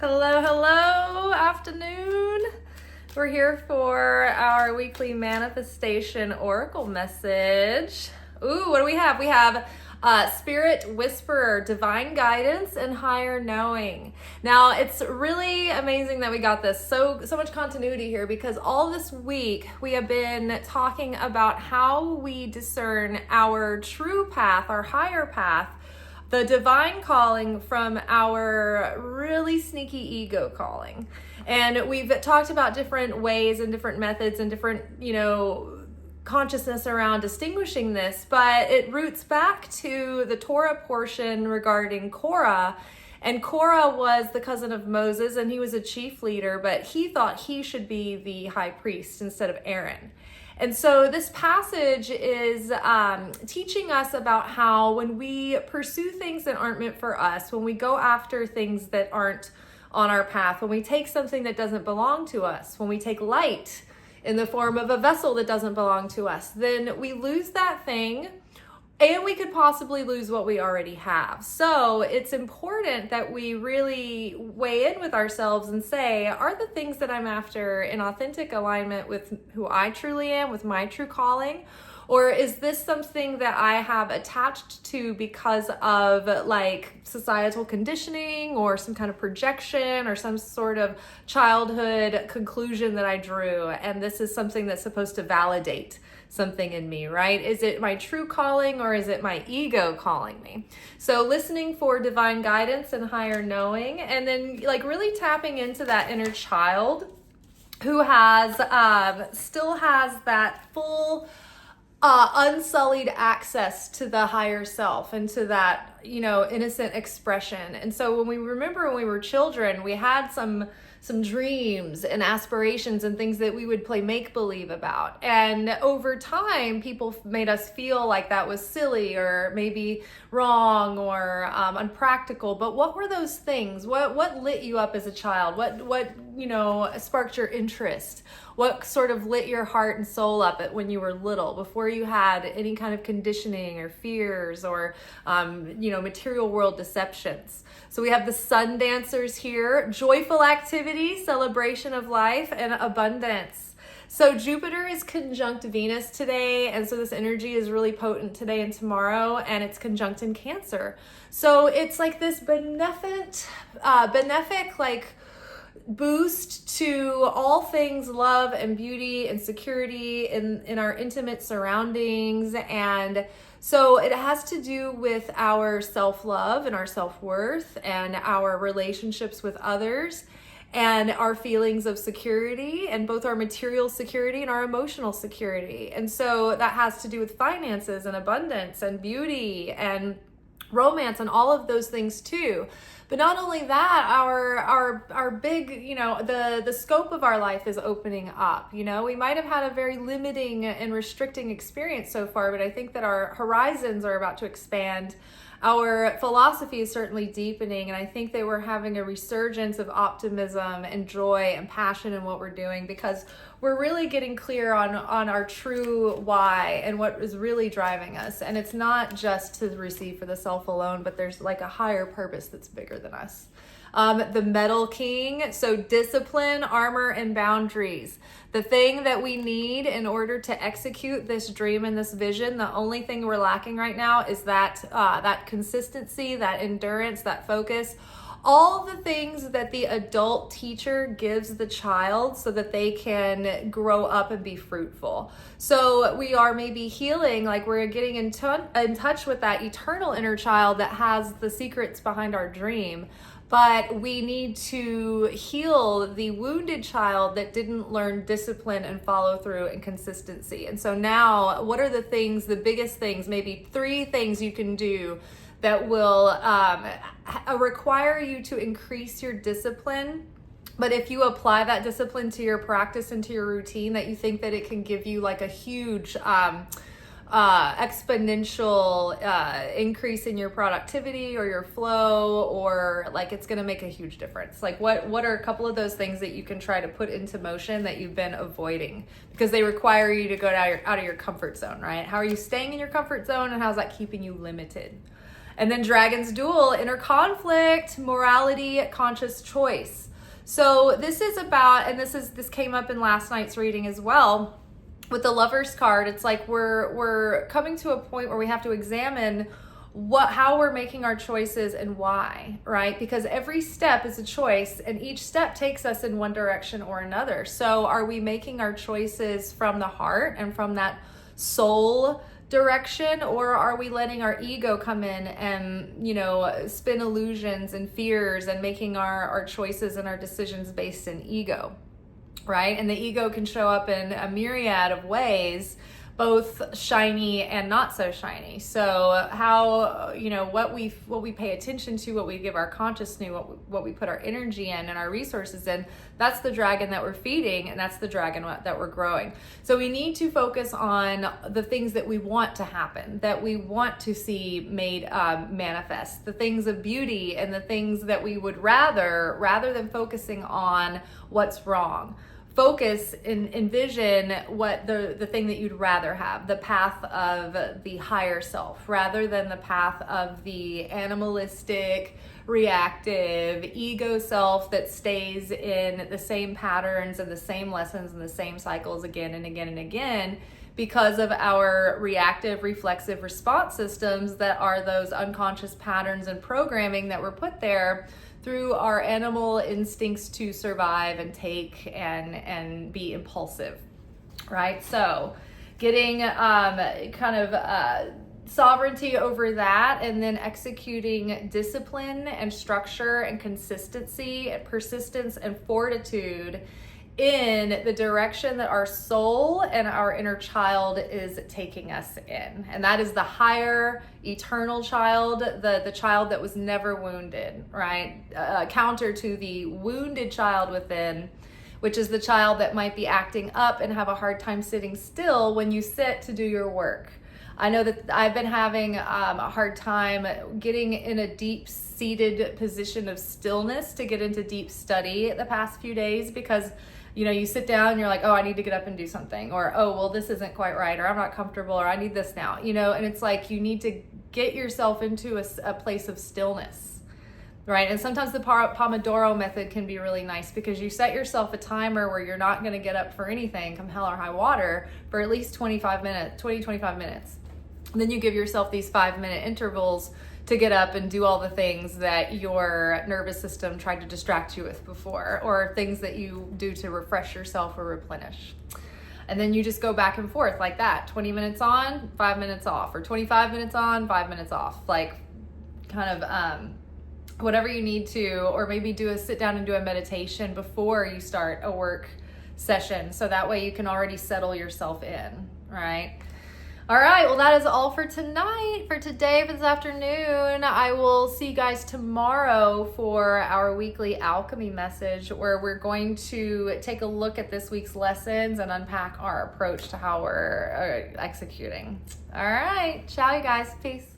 Hello, hello, afternoon. We're here for our weekly manifestation oracle message. Ooh, what do we have? We have Spirit Whisperer, Divine Guidance, and Higher Knowing. Now, it's really amazing that we got this. So much continuity here because all this week we have been talking about how we discern our true path, our higher path, the divine calling from our really sneaky ego calling. And we've talked about different ways and different methods and different, consciousness around distinguishing this, but it roots back to the Torah portion regarding Korah. And Korah was the cousin of Moses, and he was a chief leader, but he thought he should be the high priest instead of Aaron. And so this passage is teaching us about how when we pursue things that aren't meant for us, when we go after things that aren't on our path, when we take something that doesn't belong to us, when we take light in the form of a vessel that doesn't belong to us, then we lose that thing and we could possibly lose what we already have. So it's important that we really weigh in with ourselves and say, are the things that I'm after in authentic alignment with who I truly am, with my true calling? Or is this something that I have attached to because of societal conditioning or some kind of projection or some sort of childhood conclusion that I drew? And this is something that's supposed to validate something in me, right? Is it my true calling or is it my ego calling me? So listening for divine guidance and higher knowing, and then really tapping into that inner child who has still has that full unsullied access to the higher self and to that, innocent expression. And so when we were children, we had some dreams and aspirations and things that we would play make-believe about. And over time, people made us feel like that was silly or maybe wrong or unpractical. But what were those things? What lit you up as a child? What sparked your interest? What sort of lit your heart and soul up when you were little, before you had any kind of conditioning or fears or, material world deceptions? So we have the sun dancers here, joyful activity, celebration of life, and abundance. So Jupiter is conjunct Venus today, and so this energy is really potent today and tomorrow, and it's conjunct in Cancer. So it's like this benefic boost to all things love and beauty and security in our intimate surroundings. And so it has to do with our self-love and our self-worth and our relationships with others and our feelings of security, and both our material security and our emotional security. And so that has to do with finances and abundance and beauty and romance and all of those things too. But not only that, our big, the scope of our life is opening up. We might have had a very limiting and restricting experience so far, but I think that our horizons are about to expand. Our philosophy is certainly deepening, and I think that we're having a resurgence of optimism and joy and passion in what we're doing, because we're really getting clear on our true why and what is really driving us. And it's not just to receive for the self alone, but there's a higher purpose that's bigger than us. The Metal King, so discipline, armor, and boundaries. The thing that we need in order to execute this dream and this vision, the only thing we're lacking right now is that consistency, that endurance, that focus. All the things that the adult teacher gives the child so that they can grow up and be fruitful. So we are maybe healing, we're getting in touch with that eternal inner child that has the secrets behind our dream. But we need to heal the wounded child that didn't learn discipline and follow through and consistency. And so now, what are the things, the biggest things, maybe 3 things you can do that will require you to increase your discipline? But if you apply that discipline to your practice and to your routine, that you think that it can give you a huge exponential increase in your productivity or your flow, or it's going to make a huge difference. What are a couple of those things that you can try to put into motion that you've been avoiding because they require you to go out of your comfort zone, right? How are you staying in your comfort zone, and how's that keeping you limited? And then Dragon's Duel, inner conflict, morality, conscious choice. So this is about, and this came up in last night's reading as well, with the Lover's card. It's like we're coming to a point where we have to examine how we're making our choices and why, right? Because every step is a choice, and each step takes us in one direction or another. So are we making our choices from the heart and from that soul direction, or are we letting our ego come in and, you know, spin illusions and fears and making our choices and our decisions based in ego, right? And the ego can show up in a myriad of ways, both shiny and not so shiny. So how, you know, what we pay attention to, what we give our consciousness, what we put our energy in and our resources in, that's the dragon that we're feeding, and that's the dragon that we're growing. So we need to focus on the things that we want to happen, that we want to see made manifest, the things of beauty and the things that we would rather than focusing on what's wrong. Focus and envision what the thing that you'd rather have, the path of the higher self, rather than the path of the animalistic, reactive, ego self that stays in the same patterns and the same lessons and the same cycles again and again and again, because of our reactive, reflexive response systems that are those unconscious patterns and programming that were put there through our animal instincts to survive and take and be impulsive, right? So getting sovereignty over that, and then executing discipline and structure and consistency and persistence and fortitude in the direction that our soul and our inner child is taking us in. And that is the higher eternal child, the child that was never wounded, right? Counter to the wounded child within, which is the child that might be acting up and have a hard time sitting still when you sit to do your work. I know that I've been having a hard time getting in a deep-seated position of stillness to get into deep study the past few days, because you know, you sit down and you're like, oh, I need to get up and do something, or, oh, well, this isn't quite right, or I'm not comfortable, or I need this now, you know, and it's like you need to get yourself into a place of stillness, right? And sometimes the Pomodoro method can be really nice, because you set yourself a timer where you're not going to get up for anything, come hell or high water, for at least 25 minutes. And then you give yourself these 5-minute intervals to get up and do all the things that your nervous system tried to distract you with before, or things that you do to refresh yourself or replenish. And then you just go back and forth like that, 20 minutes on, 5 minutes off, or 25 minutes on, 5 minutes off, like kind of whatever you need to, or maybe sit down and do a meditation before you start a work session, so that way you can already settle yourself in, right? All right, well, that is all for tonight, for today, for this afternoon. I will see you guys tomorrow for our weekly alchemy message, where we're going to take a look at this week's lessons and unpack our approach to how we're executing. All right, ciao, you guys. Peace.